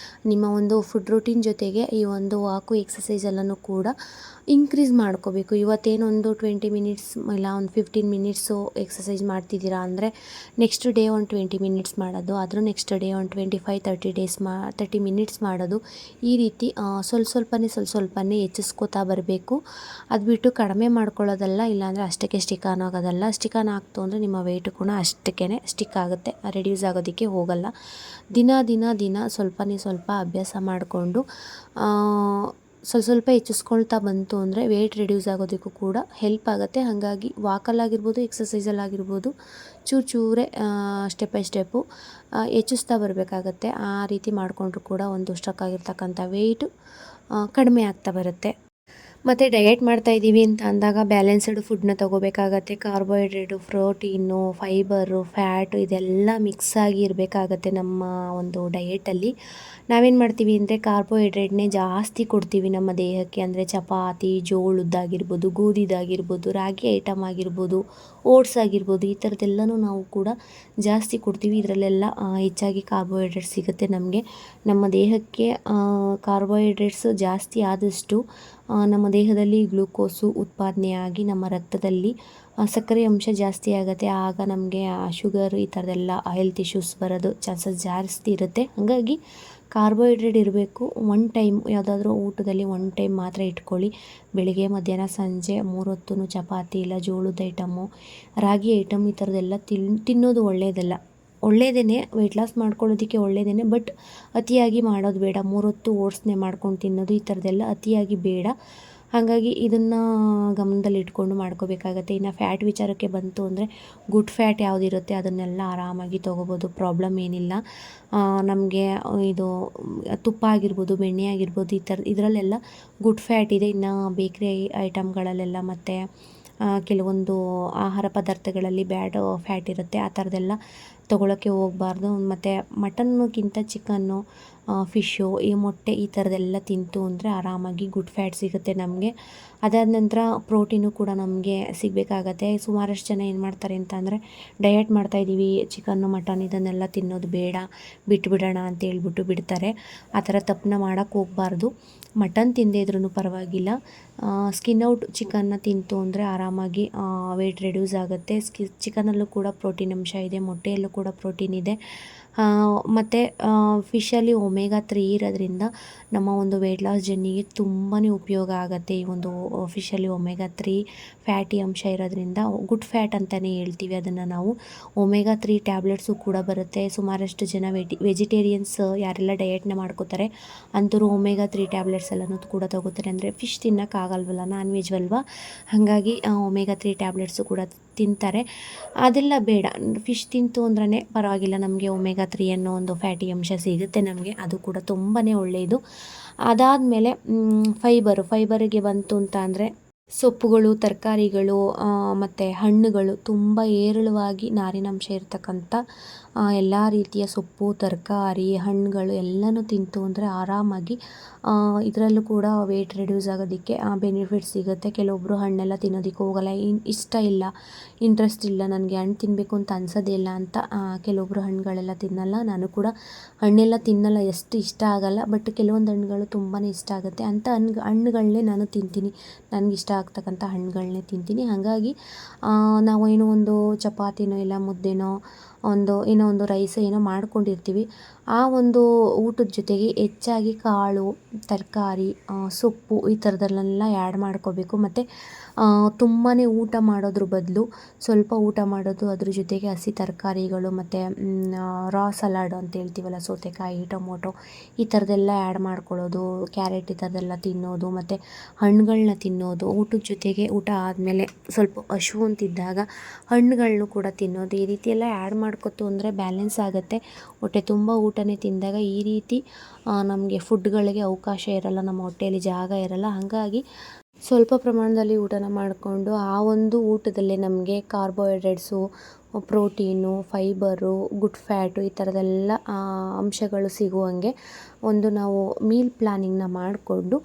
ನಿಮ್ಮ ಒಂದು ಫುಡ್ ರೂಟೀನ್ ಜೊತೆಗೆ ಈ ಒಂದು ಎಕ್ಸಸೈಸ್ ಎಲ್ಲನೂ ಕೂಡ ಇನ್ಕ್ರೀಸ್ ಮಾಡ್ಕೋಬೇಕು. ಇವತ್ತೇನೊಂದು 20 ಮಿನಿಟ್ಸ್ ಇಲ್ಲ ಒಂದು 15 ಮಿನಿಟ್ಸು ಎಕ್ಸಸೈಸ್ ಮಾಡ್ತಿದ್ದೀರಾ ಅಂದರೆ ನೆಕ್ಸ್ಟ್ ಡೇ ಒಂದು 20 ಮಿನಿಟ್ಸ್ ಮಾಡೋದು, ಅದ್ರ ನೆಕ್ಸ್ಟ್ ಡೇ ಒಂದು 30 ಮಿನಿಟ್ಸ್ ಮಾಡೋದು. ಈ ರೀತಿ ಸ್ವಲ್ಪನೇ ಹೆಚ್ಚಿಸ್ಕೋತಾ ಬರಬೇಕು. ಅದು ಬಿಟ್ಟು ಕಡಿಮೆ ಮಾಡ್ಕೊಳ್ಳೋದಲ್ಲ, ಇಲ್ಲಾಂದರೆ ಅಷ್ಟಕ್ಕೆ ಸ್ಟಿಕ್ ಆನ್ ಆಗೋದಲ್ಲ. ಸ್ಟಿಕ್ ಆನ್ ಆಗ್ತು ಅಂದರೆ ನಿಮ್ಮ ವೆಯ್ಟ್ ಕೂಡ ಅಷ್ಟಕ್ಕೇ ಸ್ಟಿಕ್ ಆಗುತ್ತೆ, ರೆಡ್ಯೂಸ್ ಆಗೋದಕ್ಕೆ ಹೋಗಲ್ಲ. ದಿನ ಸ್ವಲ್ಪ ಅಭ್ಯಾಸ ಮಾಡಿಕೊಂಡು ಸ್ವಲ್ಪ ಹೆಚ್ಚಿಸ್ಕೊಳ್ತಾ ಬಂತು ಅಂದರೆ ವೆಯ್ಟ್ ರೆಡ್ಯೂಸ್ ಆಗೋದಕ್ಕೂ ಕೂಡ ಹೆಲ್ಪ್ ಆಗುತ್ತೆ. ಹಾಗಾಗಿ ವಾಕಲ್ಲಾಗಿರ್ಬೋದು, ಎಕ್ಸಸೈಸಲ್ಲಾಗಿರ್ಬೋದು ಚೂರೇ ಸ್ಟೆಪ್ ಬೈ ಸ್ಟೆಪ್ಪು ಹೆಚ್ಚಿಸ್ತಾ ಬರಬೇಕಾಗತ್ತೆ. ಆ ರೀತಿ ಮಾಡಿಕೊಂಡ್ರೂ ಕೂಡ ಒಂದು ಸ್ಟ್ರಕ್ ಆಗಿರ್ತಕ್ಕಂಥ ವೆಯ್ಟು ಕಡಿಮೆ ಆಗ್ತಾ ಬರುತ್ತೆ. ಮತ್ತು ಡಯಟ್ ಮಾಡ್ತಾಯಿದ್ದೀವಿ ಅಂತ ಅಂದಾಗ ಬ್ಯಾಲೆನ್ಸ್ಡ್ ಫುಡ್ನ ತೊಗೋಬೇಕಾಗತ್ತೆ. ಕಾರ್ಬೋಹೈಡ್ರೇಟು, ಪ್ರೋಟೀನು, ಫೈಬರು, ಫ್ಯಾಟು ಇದೆಲ್ಲ ಮಿಕ್ಸ್ ಆಗಿ ಇರಬೇಕಾಗತ್ತೆ ನಮ್ಮ ಒಂದು ಡಯೆಟಲ್ಲಿ. ನಾವೇನು ಮಾಡ್ತೀವಿ ಅಂದರೆ ಕಾರ್ಬೋಹೈಡ್ರೇಟ್ನೇ ಜಾಸ್ತಿ ಕೊಡ್ತೀವಿ ನಮ್ಮ ದೇಹಕ್ಕೆ. ಅಂದರೆ ಚಪಾತಿ, ಜೋಳದ್ದಾಗಿರ್ಬೋದು, ಗೋಧಿದಾಗಿರ್ಬೋದು, ರಾಗಿ ಐಟಮ್ ಆಗಿರ್ಬೋದು, ಓಟ್ಸ್ ಆಗಿರ್ಬೋದು, ಈ ಥರದ್ದೆಲ್ಲನೂ ನಾವು ಕೂಡ ಜಾಸ್ತಿ ಕೊಡ್ತೀವಿ. ಇದರಲ್ಲೆಲ್ಲ ಹೆಚ್ಚಾಗಿ ಕಾರ್ಬೋಹೈಡ್ರೇಟ್ಸ್ ಸಿಗುತ್ತೆ ನಮಗೆ. ನಮ್ಮ ದೇಹಕ್ಕೆ ಕಾರ್ಬೋಹೈಡ್ರೇಟ್ಸ್ ಜಾಸ್ತಿ ಆದಷ್ಟು ನಮ್ಮ ದೇಹದಲ್ಲಿ ಗ್ಲೂಕೋಸು ಉತ್ಪಾದನೆಯಾಗಿ ನಮ್ಮ ರಕ್ತದಲ್ಲಿ ಸಕ್ಕರೆ ಅಂಶ ಜಾಸ್ತಿ ಆಗುತ್ತೆ. ಆಗ ನಮಗೆ ಶುಗರ್ ಈ ಥರದ್ದೆಲ್ಲ ಹೆಲ್ತ್ ಇಶ್ಯೂಸ್ ಬರೋದು ಚಾನ್ಸಸ್ ಜಾಸ್ತಿ ಇರುತ್ತೆ. ಹಾಗಾಗಿ ಕಾರ್ಬೋಹೈಡ್ರೇಟ್ ಇರಬೇಕು. 1 ಟೈಮ್ ಯಾವುದಾದ್ರೂ ಊಟದಲ್ಲಿ 1 ಟೈಮ್ ಮಾತ್ರ ಇಟ್ಕೊಳ್ಳಿ. ಬೆಳಿಗ್ಗೆ ಮಧ್ಯಾಹ್ನ ಸಂಜೆ 3 ಹೊತ್ತೂ ಚಪಾತಿ ಇಲ್ಲ ಜೋಳದ ಐಟಮು, ರಾಗಿ ಐಟಮ್ ಈ ಥರದ್ದೆಲ್ಲ ತಿನ್ನೋದು ಒಳ್ಳೆಯದೇ. ವೆಯ್ಟ್ ಲಾಸ್ ಮಾಡ್ಕೊಳ್ಳೋದಕ್ಕೆ ಒಳ್ಳೆಯದೇ. ಬಟ್ ಅತಿಯಾಗಿ ಮಾಡೋದು ಬೇಡ. 3 ಹೊತ್ತು ಓಟ್ಸ್ನೇ ಮಾಡ್ಕೊಂಡು ತಿನ್ನೋದು ಈ ಥರದ್ದೆಲ್ಲ ಅತಿಯಾಗಿ ಬೇಡ. ಹಾಗಾಗಿ ಇದನ್ನು ಗಮನದಲ್ಲಿ ಇಟ್ಕೊಂಡು ಮಾಡ್ಕೋಬೇಕಾಗತ್ತೆ. ಇನ್ನು ಫ್ಯಾಟ್ ವಿಚಾರಕ್ಕೆ ಬಂತು ಅಂದರೆ ಗುಡ್ ಫ್ಯಾಟ್ ಯಾವುದಿರುತ್ತೆ ಅದನ್ನೆಲ್ಲ ಆರಾಮಾಗಿ ತೊಗೋಬೋದು, ಪ್ರಾಬ್ಲಮ್ ಏನಿಲ್ಲ. ನಮಗೆ ಇದು ತುಪ್ಪ ಆಗಿರ್ಬೋದು, ಬೆಣ್ಣೆ ಆಗಿರ್ಬೋದು, ಇದರಲ್ಲೆಲ್ಲ ಗುಡ್ ಫ್ಯಾಟ್ ಇದೆ. ಇನ್ನು ಬೇಕ್ರಿ ಐಟಮ್ಗಳಲ್ಲೆಲ್ಲ ಮತ್ತು ಕೆಲವೊಂದು ಆಹಾರ ಪದಾರ್ಥಗಳಲ್ಲಿ ಬ್ಯಾಡ್ ಫ್ಯಾಟ್ ಇರುತ್ತೆ, ಆ ಥರದ್ದೆಲ್ಲ ತೊಗೊಳಕ್ಕೆ ಹೋಗಬಾರ್ದು. ಮತ್ತು ಮಟನ್ಗಿಂತ ಚಿಕನ್ನು, ಫಿಶ್ಶು, ಈ ಮೊಟ್ಟೆ ಈ ಥರದ್ದೆಲ್ಲ ತಿಂತು ಅಂದರೆ ಆರಾಮಾಗಿ ಗುಡ್ ಫ್ಯಾಟ್ ಸಿಗುತ್ತೆ ನಮಗೆ. ಅದಾದ ನಂತರ ಪ್ರೋಟೀನು ಕೂಡ ನಮಗೆ ಸಿಗಬೇಕಾಗತ್ತೆ. ಸುಮಾರಷ್ಟು ಜನ ಏನು ಮಾಡ್ತಾರೆ ಅಂತ ಅಂದರೆ ಡಯಟ್ ಮಾಡ್ತಾಯಿದ್ದೀವಿ, ಚಿಕನ್ನು ಮಟನ್ ಇದನ್ನೆಲ್ಲ ತಿನ್ನೋದು ಬೇಡ, ಬಿಟ್ಬಿಡೋಣ ಅಂತ ಹೇಳ್ಬಿಟ್ಟು ಬಿಡ್ತಾರೆ. ಆ ಥರ ತಪ್ಪನ್ನ ಮಾಡೋಕ್ಕೆ ಹೋಗಬಾರ್ದು. ಮಟನ್ ತಿಂದೇ ಇದ್ರೂ ಪರವಾಗಿಲ್ಲ, ಸ್ಕಿನ್ ಔಟ್ ಚಿಕನ್ನ ತಿಂತು ಅಂದರೆ ಆರಾಮಾಗಿ ವೆಯ್ಟ್ ರೆಡ್ಯೂಸ್ ಆಗುತ್ತೆ. ಚಿಕನಲ್ಲೂ ಕೂಡ ಪ್ರೋಟೀನ್ ಅಂಶ ಇದೆ, ಮೊಟ್ಟೆಯಲ್ಲೂ ಕೂಡ ಪ್ರೋಟೀನ್ ಇದೆ. ಮತ್ತು ಫಿಶಲ್ಲಿ ಒಮೆಗಾ 3 ಇರೋದ್ರಿಂದ ನಮ್ಮ ಒಂದು ವೆಯ್ಟ್ ಲಾಸ್ ಜರ್ನಿಗೆ ತುಂಬಾ ಉಪಯೋಗ ಆಗುತ್ತೆ. ಈ ಒಂದು ಫಿಶಲ್ಲಿ ಒಮೆಗಾ 3 ಫ್ಯಾಟಿ ಅಂಶ ಇರೋದ್ರಿಂದ ಗುಡ್ ಫ್ಯಾಟ್ ಅಂತಲೇ ಹೇಳ್ತೀವಿ ಅದನ್ನು ನಾವು. ಒಮೆಗಾ 3 ಟ್ಯಾಬ್ಲೆಟ್ಸು ಕೂಡ ಬರುತ್ತೆ. ಸುಮಾರಷ್ಟು ಜನ ವೆಜಿಟೇರಿಯನ್ಸ್ ಯಾರೆಲ್ಲ ಡಯಟ್ನ ಮಾಡ್ಕೋತಾರೆ ಅಂಥವ್ರು ಒಮೆಗಾ 3 ಟ್ಯಾಬ್ಲೆಟ್ಸ್ ಎಲ್ಲನೂ ಕೂಡ ತಗೋತಾರೆ. ಅಂದರೆ ಫಿಶ್ ತಿನ್ನೋಕ್ಕಾಗಲ್ವಲ್ಲ, ನಾನ್ ವೆಜ್ ಅಲ್ವಾ, ಹಾಗಾಗಿ ಒಮೆಗಾ 3 ಟ್ಯಾಬ್ಲೆಟ್ಸು ಕೂಡ ತಿಂತಾರೆ. ಅದೆಲ್ಲ ಬೇಡ, ಫಿಶ್ ತಿಂತು ಅಂದ್ರೇ ಪರವಾಗಿಲ್ಲ, ನಮಗೆ ಒಮೆಗಾ 3 ಅನ್ನೋ ಒಂದು ಫ್ಯಾಟಿ ಅಂಶ ಸಿಗುತ್ತೆ ನಮಗೆ, ಅದು ಕೂಡ ತುಂಬಾ ಒಳ್ಳೆಯದು. ಅದಾದಮೇಲೆ ಫೈಬರಿಗೆ ಬಂತು ಅಂತ ಅಂದರೆ ಸೊಪ್ಪುಗಳು, ತರಕಾರಿಗಳು ಮತ್ತು ಹಣ್ಣುಗಳು ತುಂಬ ಹೇರಳವಾಗಿ ನಾರಿನಂಶ ಇರ್ತಕ್ಕಂಥ ಎಲ್ಲ ರೀತಿಯ ಸೊಪ್ಪು, ತರಕಾರಿ, ಹಣ್ಣುಗಳು ಎಲ್ಲನೂ ತಿಂತು ಅಂದರೆ ಆರಾಮಾಗಿ ಇದರಲ್ಲೂ ಕೂಡ ವೆಯ್ಟ್ ರೆಡ್ಯೂಸ್ ಆಗೋದಕ್ಕೆ ಬೆನಿಫಿಟ್ ಸಿಗುತ್ತೆ. ಕೆಲವೊಬ್ಬರು ಹಣ್ಣೆಲ್ಲ ತಿನ್ನೋದಕ್ಕೆ ಹೋಗಲ್ಲ, ಇಷ್ಟ ಇಲ್ಲ, ಇಂಟ್ರೆಸ್ಟ್ ಇಲ್ಲ, ನನಗೆ ಹಣ್ಣು ತಿನ್ನಬೇಕು ಅಂತ ಅನ್ಸೋದೇ ಇಲ್ಲ ಅಂತ ಕೆಲವೊಬ್ಬರು ಹಣ್ಣುಗಳೆಲ್ಲ ತಿನ್ನಲ್ಲ. ನಾನು ಕೂಡ ಹಣ್ಣೆಲ್ಲ ತಿನ್ನಲ್ಲ, ಎಷ್ಟು ಇಷ್ಟ ಆಗಲ್ಲ. ಬಟ್ ಕೆಲವೊಂದು ಹಣ್ಣುಗಳು ತುಂಬಾ ಇಷ್ಟ ಆಗುತ್ತೆ, ಅಂಥ ಹಣ್ಣುಗಳನ್ನೇ ನಾನು ತಿಂತೀನಿ, ನನಗಿಷ್ಟ ಆಗ್ತಕ್ಕಂಥ ಹಣ್ಣುಗಳನ್ನೇ ತಿಂತೀನಿ. ಹಾಗಾಗಿ ನಾವು ಏನೋ ಒಂದು ಚಪಾತಿನೋ ಇಲ್ಲ ಮುದ್ದೆನೋ ಏನೋ ಒಂದು ರೈಸ್ ಏನೋ ಮಾಡ್ಕೊಂಡಿರ್ತೀವಿ, ಆ ಒಂದು ಊಟದ ಜೊತೆಗೆ ಹೆಚ್ಚಾಗಿ ಕಾಳು, ತರಕಾರಿ, ಸೊಪ್ಪು ಈ ಥರದಲ್ಲೆಲ್ಲ ಆ್ಯಡ್ ಮಾಡ್ಕೋಬೇಕು. ಮತ್ತು ತುಂಬಾ ಊಟ ಮಾಡೋದ್ರ ಬದಲು ಸ್ವಲ್ಪ ಊಟ ಮಾಡೋದು, ಅದ್ರ ಜೊತೆಗೆ ಹಸಿ ತರಕಾರಿಗಳು ಮತ್ತು ರಾ ಸಲಾಡ್ ಅಂತ ಹೇಳ್ತೀವಲ್ಲ, ಸೌತೆಕಾಯಿ, ಟೊಮೊಟೊ ಈ ಥರದ್ದೆಲ್ಲ ಆ್ಯಡ್ ಮಾಡ್ಕೊಳ್ಳೋದು, ಕ್ಯಾರೆಟ್ ಈ ಥರದ್ದೆಲ್ಲ ತಿನ್ನೋದು, ಮತ್ತು ಹಣ್ಣುಗಳನ್ನ ತಿನ್ನೋದು. ಊಟದ ಜೊತೆಗೆ ಊಟ ಆದಮೇಲೆ ಸ್ವಲ್ಪ ಹಶು ಅಂತಿದ್ದಾಗ ಹಣ್ಣುಗಳನ್ನೂ ಕೂಡ ತಿನ್ನೋದು, ಈ ರೀತಿ ಎಲ್ಲ ಆ್ಯಡ್ ಮಾಡ್ಕೊತು ಅಂದರೆ ಬ್ಯಾಲೆನ್ಸ್ ಆಗುತ್ತೆ. ಹೊಟ್ಟೆ ತುಂಬ ಊಟನೇ ತಿಂದಾಗ ಈ ರೀತಿ ನಮಗೆ ಫುಡ್ಗಳಿಗೆ ಅವಕಾಶ ಇರಲ್ಲ, ನಮ್ಮ ಹೊಟ್ಟೆಯಲ್ಲಿ ಜಾಗ ಇರಲ್ಲ. ಹಾಗಾಗಿ ಸ್ವಲ್ಪ ಪ್ರಮಾಣದಲ್ಲಿ ಊಟನ ಮಾಡಿಕೊಂಡು ಆ ಒಂದು ಊಟದಲ್ಲೇ ನಮಗೆ carbohydrates, protein, fibre, good fat ಈ ಥರದ್ದೆಲ್ಲ ಅಂಶಗಳು ಸಿಗುವಂಗೆ ಒಂದು ನಾವು ಮೀಲ್ ಪ್ಲ್ಯಾನಿಂಗ್ನ ಮಾಡಿಕೊಂಡು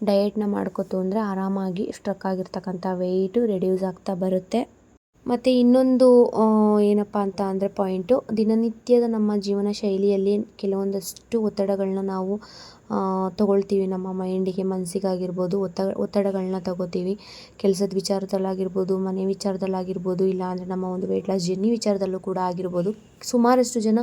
ಡಯಟ್ನ ಮಾಡ್ಕೊತು ಅಂದರೆ ಆರಾಮಾಗಿ ಸ್ಟ್ರಕ್ ಆಗಿರ್ತಕ್ಕಂಥ ವೆಯ್ಟು ರೆಡ್ಯೂಸ್ ಆಗ್ತಾ ಬರುತ್ತೆ. ಮತ್ತು ಇನ್ನೊಂದು ಏನಪ್ಪ ಅಂತ ಅಂದರೆ ಪಾಯಿಂಟು, ದಿನನಿತ್ಯದ ನಮ್ಮ ಜೀವನ ಶೈಲಿಯಲ್ಲಿ ಕೆಲವೊಂದಷ್ಟು ಒತ್ತಡಗಳನ್ನ ನಾವು ತೊಗೊಳ್ತೀವಿ. ನಮ್ಮ ಮೈಂಡಿಗೆ, ಮನಸ್ಸಿಗಾಗಿರ್ಬೋದು ಒತ್ತಡಗಳನ್ನ ತಗೋತೀವಿ. ಕೆಲಸದ ವಿಚಾರದಲ್ಲಾಗಿರ್ಬೋದು, ಮನೆ ವಿಚಾರದಲ್ಲಾಗಿರ್ಬೋದು, ಇಲ್ಲ ಅಂದರೆ ನಮ್ಮ ಒಂದು ವೆಯ್ಟ್ ಲಾಸ್ ಜರ್ನಿ ವಿಚಾರದಲ್ಲೂ ಕೂಡ ಆಗಿರ್ಬೋದು. ಸುಮಾರಷ್ಟು ಜನ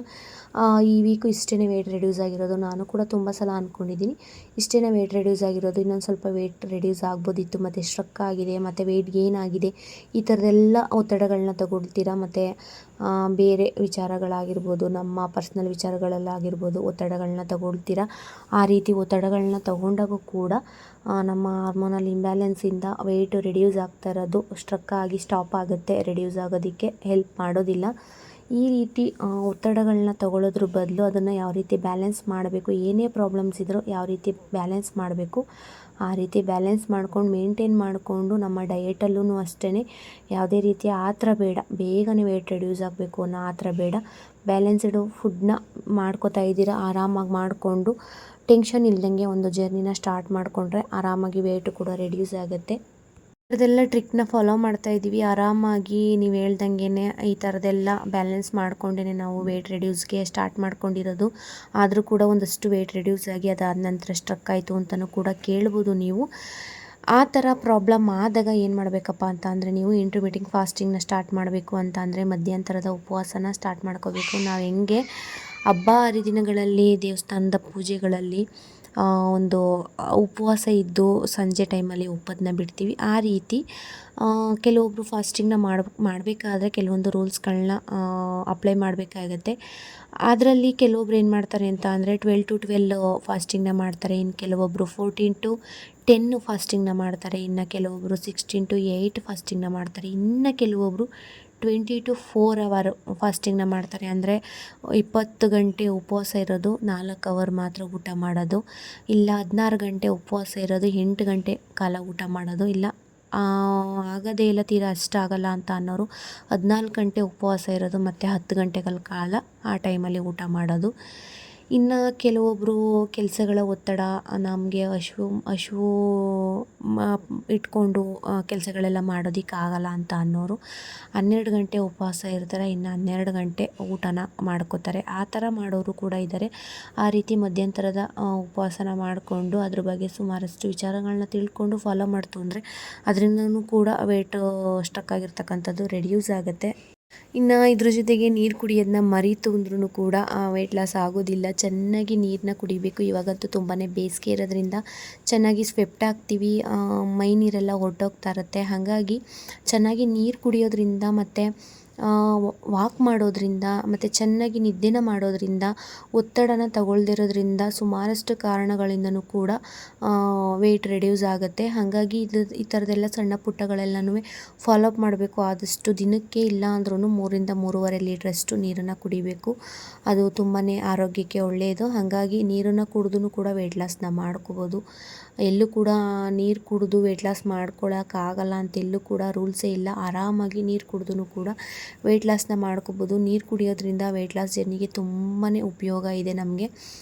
ಈ ವೀಕು ಇಷ್ಟೇ ವೆಯ್ಟ್ ರೆಡ್ಯೂಸ್ ಆಗಿರೋದು, ನಾನು ಕೂಡ ತುಂಬ ಸಲ ಅಂದ್ಕೊಂಡಿದ್ದೀನಿ ಇಷ್ಟೇ ವೆಯ್ಟ್ ರೆಡ್ಯೂಸ್ ಆಗಿರೋದು, ಇನ್ನೊಂದು ಸ್ವಲ್ಪ ವೆಯ್ಟ್ ರೆಡ್ಯೂಸ್ ಆಗ್ಬೋದಿತ್ತು, ಮತ್ತು ಸ್ಟ್ರಕ್ ಆಗಿದೆ, ಮತ್ತು ವೆಯ್ಟ್ ಗೇನ್ ಆಗಿದೆ, ಈ ಥರದ್ದೆಲ್ಲ ಒತ್ತಡಗಳನ್ನ ತಗೊಳ್ತೀರಾ. ಮತ್ತು ಬೇರೆ ವಿಚಾರಗಳಾಗಿರ್ಬೋದು, ನಮ್ಮ ಪರ್ಸ್ನಲ್ ವಿಚಾರಗಳಲ್ಲಾಗಿರ್ಬೋದು ಒತ್ತಡಗಳನ್ನ ತಗೊಳ್ತೀರಾ. ಆ ರೀತಿ ಒತ್ತಡಗಳನ್ನ ತಗೊಂಡಾಗೂ ಕೂಡ ನಮ್ಮ ಹಾರ್ಮೋನಲ್ ಇಂಬ್ಯಾಲೆನ್ಸಿಂದ ವೆಯ್ಟ್ ರೆಡ್ಯೂಸ್ ಆಗ್ತಾ ಇರೋದು ಸ್ಟ್ರಕ್ ಆಗಿ ಸ್ಟಾಪ್ ಆಗುತ್ತೆ, ರೆಡ್ಯೂಸ್ ಆಗೋದಕ್ಕೆ ಹೆಲ್ಪ್ ಮಾಡೋದಿಲ್ಲ. ಈ ರೀತಿ ಒತ್ತಡಗಳನ್ನ ತಗೊಳ್ಳೋದ್ರ ಬದಲು ಅದನ್ನು ಯಾವ ರೀತಿ ಬ್ಯಾಲೆನ್ಸ್ ಮಾಡಬೇಕು, ಏನೇ ಪ್ರಾಬ್ಲಮ್ಸ್ ಇದ್ದರೂ ಯಾವ ರೀತಿ ಬ್ಯಾಲೆನ್ಸ್ ಮಾಡಬೇಕು ಆ ರೀತಿ ಬ್ಯಾಲೆನ್ಸ್ ಮಾಡ್ಕೊಂಡು ಮೇಂಟೈನ್ ಮಾಡಿಕೊಂಡು ನಮ್ಮ ಡಯೆಟಲ್ಲೂ ಅಷ್ಟೇ ಯಾವುದೇ ರೀತಿಯ ಆತರ ಬೇಡ, ಬೇಗನೆ ವೆಯ್ಟ್ ರೆಡ್ಯೂಸ್ ಆಗಬೇಕು ಅನ್ನೋ ಆತರ ಬೇಡ. ಬ್ಯಾಲೆನ್ಸ್ಡು ಫುಡ್ನ ಮಾಡ್ಕೋತಾ ಇದ್ದೀರಾ, ಆರಾಮಾಗಿ ಮಾಡಿಕೊಂಡು ಟೆನ್ಷನ್ ಇಲ್ದಂಗೆ ಒಂದು ಜರ್ನಿನ ಸ್ಟಾರ್ಟ್ ಮಾಡಿಕೊಂಡ್ರೆ ಆರಾಮಾಗಿ ವೆಯ್ಟು ಕೂಡ ರೆಡ್ಯೂಸ್ ಆಗುತ್ತೆ. ಥರದ್ದೆಲ್ಲ ಟ್ರಿಕ್ನ ಫಾಲೋ ಮಾಡ್ತಾ ಇದ್ದೀವಿ. ಆರಾಮಾಗಿ ನೀವು ಹೇಳ್ದಂಗೆ ಈ ಥರದ್ದೆಲ್ಲ ಬ್ಯಾಲೆನ್ಸ್ ಮಾಡ್ಕೊಂಡೇ ನಾವು ವೆಯ್ಟ್ ರೆಡ್ಯೂಸ್ಗೆ ಸ್ಟಾರ್ಟ್ ಮಾಡ್ಕೊಂಡಿರೋದು. ಆದರೂ ಕೂಡ ಒಂದಷ್ಟು ವೆಯ್ಟ್ ರೆಡ್ಯೂಸ್ ಆಗಿ ಅದಾದ ನಂತರ ಸ್ಟ್ರಕ್ ಆಯಿತು ಅಂತಲೂ ಕೂಡ ಕೇಳ್ಬೋದು ನೀವು. ಆ ಥರ ಪ್ರಾಬ್ಲಮ್ ಆದಾಗ ಏನು ಮಾಡಬೇಕಪ್ಪ ಅಂತ ಅಂದರೆ, ನೀವು ಇಂಟರ್ಮಿಟಿಂಗ್ ಫಾಸ್ಟಿಂಗ್ನ ಸ್ಟಾರ್ಟ್ ಮಾಡಬೇಕು ಅಂತ ಅಂದರೆ ಮಧ್ಯಂತರದ ಉಪವಾಸನ ಸ್ಟಾರ್ಟ್ ಮಾಡ್ಕೋಬೇಕು. ನಾವು ಹೆಂಗೆ ಹಬ್ಬ ಹರಿದಿನಗಳಲ್ಲಿ ದೇವಸ್ಥಾನದ ಪೂಜೆಗಳಲ್ಲಿ ಒಂದು ಉಪವಾಸ ಇದ್ದು ಸಂಜೆ ಟೈಮಲ್ಲಿ ಉಪ್ಪದನ್ನ ಬಿಡ್ತೀವಿ. ಆ ರೀತಿ ಕೆಲವೊಬ್ಬರು ಫಾಸ್ಟಿಂಗ್ನ ಮಾಡಬೇಕಾದ್ರೆ ಕೆಲವೊಂದು ರೂಲ್ಸ್ಗಳನ್ನ ಅಪ್ಲೈ ಮಾಡಬೇಕಾಗತ್ತೆ. ಅದರಲ್ಲಿ ಕೆಲವೊಬ್ರು ಏನು ಮಾಡ್ತಾರೆ ಅಂತ ಅಂದರೆ 12 to 12 ಫಾಸ್ಟಿಂಗ್ನ ಮಾಡ್ತಾರೆ. ಇನ್ನು ಕೆಲವೊಬ್ಬರು 14 to 10 ಫಾಸ್ಟಿಂಗ್ನ ಮಾಡ್ತಾರೆ. ಇನ್ನು ಕೆಲವೊಬ್ಬರು 16 to 8 ಫಾಸ್ಟಿಂಗ್ನ ಮಾಡ್ತಾರೆ. ಇನ್ನು ಕೆಲವೊಬ್ಬರು 20 to 4 ಅವರ್ ಫಾಸ್ಟಿಂಗ್ನ ಮಾಡ್ತಾರೆ. ಅಂದರೆ 20 ಗಂಟೆ ಉಪವಾಸ ಇರೋದು, 4 ಅವರ್ ಮಾತ್ರ ಊಟ ಮಾಡೋದು. ಇಲ್ಲ 16 ಗಂಟೆ ಉಪವಾಸ ಇರೋದು, 8 ಗಂಟೆ ಕಾಲ ಊಟ ಮಾಡೋದು. ಇಲ್ಲ ಆಗೋದೇ ಇಲ್ಲ, ತೀರಾ ಅಷ್ಟಾಗಲ್ಲ ಅಂತ ಅನ್ನೋರು 14 ಗಂಟೆ ಉಪವಾಸ ಇರೋದು ಮತ್ತು 10 ಗಂಟೆಗಳ ಕಾಲ ಆ ಟೈಮಲ್ಲಿ ಊಟ ಮಾಡೋದು. ಇನ್ನು ಕೆಲವೊಬ್ಬರು ಕೆಲಸಗಳ ಒತ್ತಡ, ನಮಗೆ ಹಶ್ವು ಇಟ್ಕೊಂಡು ಕೆಲಸಗಳೆಲ್ಲ ಮಾಡೋದಕ್ಕಾಗಲ್ಲ ಅಂತ ಅನ್ನೋರು 12 ಗಂಟೆ ಉಪವಾಸ ಇರ್ತಾರೆ. ಇನ್ನು 12 ಗಂಟೆ ಊಟನ ಮಾಡ್ಕೋತಾರೆ. ಆ ಥರ ಮಾಡೋರು ಕೂಡ ಇದ್ದಾರೆ. ಆ ರೀತಿ ಮಧ್ಯಂತರದ ಉಪವಾಸನ ಮಾಡಿಕೊಂಡು ಅದ್ರ ಬಗ್ಗೆ ಸುಮಾರಷ್ಟು ವಿಚಾರಗಳನ್ನ ತಿಳ್ಕೊಂಡು ಫಾಲೋ ಮಾಡ್ತು ಅಂದರೆ ಅದರಿಂದನೂ ಕೂಡ ವೆಯ್ಟ್ ಸ್ಟಕ್ ಆಗಿರ್ತಕ್ಕಂಥದ್ದು ರೆಡ್ಯೂಸ್ ಆಗುತ್ತೆ. ಇನ್ನು ಇದ್ರ ಜೊತೆಗೆ ನೀರು ಕುಡಿಯೋದನ್ನ ಮರೀತು ಅಂದ್ರೂ ಕೂಡ ವೆಯ್ಟ್ ಲಾಸ್ ಆಗೋದಿಲ್ಲ. ಚೆನ್ನಾಗಿ ನೀರನ್ನ ಕುಡಿಬೇಕು. ಇವಾಗಂತೂ ತುಂಬಾ ಬೇಸಿಗೆ ಇರೋದ್ರಿಂದ ಚೆನ್ನಾಗಿ ಸ್ವೆಪ್ಟ್ ಆಗ್ತೀವಿ, ಮೈ ನೀರೆಲ್ಲ ಹೊರಟೋಗ್ತಾ ಇರುತ್ತೆ. ಹಾಗಾಗಿ ಚೆನ್ನಾಗಿ ನೀರು ಕುಡಿಯೋದ್ರಿಂದ ಮತ್ತು ವಾಕ್ ಮಾಡೋದ್ರಿಂದ ಮತ್ತು ಚೆನ್ನಾಗಿ ನಿದ್ದೆನ ಮಾಡೋದ್ರಿಂದ, ಒತ್ತಡನ ತಗೊಳ್ದಿರೋದ್ರಿಂದ ಸುಮಾರಷ್ಟು ಕಾರಣಗಳಿಂದನೂ ಕೂಡ ವೆಯ್ಟ್ ರೆಡ್ಯೂಸ್ ಆಗುತ್ತೆ. ಹಾಗಾಗಿ ಈ ಥರದ್ದೆಲ್ಲ ಸಣ್ಣ ಪುಟ್ಟಗಳೆಲ್ಲನೂ ಫಾಲೋ ಅಪ್ ಮಾಡಬೇಕು. ಆದಷ್ಟು ದಿನಕ್ಕೆ ಇಲ್ಲ ಅಂದ್ರೂ 3ರಿಂದ 3.5 ಲೀಟ್ರಷ್ಟು ನೀರನ್ನು ಕುಡಿಬೇಕು. ಅದು ತುಂಬಾ ಆರೋಗ್ಯಕ್ಕೆ ಒಳ್ಳೆಯದು. ಹಾಗಾಗಿ ನೀರನ್ನು ಕುಡಿದು ಕೂಡ ವೆಯ್ಟ್ ಲಾಸ್ನ ಮಾಡ್ಕೋಬೋದು. ಎಲ್ಲೂ ಕೂಡ ನೀರು ಕುಡಿದು ವೆಯ್ಟ್ ಲಾಸ್ ಮಾಡ್ಕೊಳ್ಳೋಕ್ಕಾಗಲ್ಲ ಅಂತೆಲ್ಲೂ ಕೂಡ ರೂಲ್ಸೇ ಇಲ್ಲ. ಆರಾಮಾಗಿ ನೀರು ಕುಡಿದು ಕೂಡ ವೆಯ್ಟ್ ಲಾಸ್ನ ಮಾಡ್ಕೋಬೋದು. ನೀರು ಕುಡಿಯೋದ್ರಿಂದ ವೆಯ್ಟ್ ಲಾಸ್ ಜರ್ನಿಗೆ ತುಂಬಾ ಉಪಯೋಗ ಇದೆ ನಮಗೆ.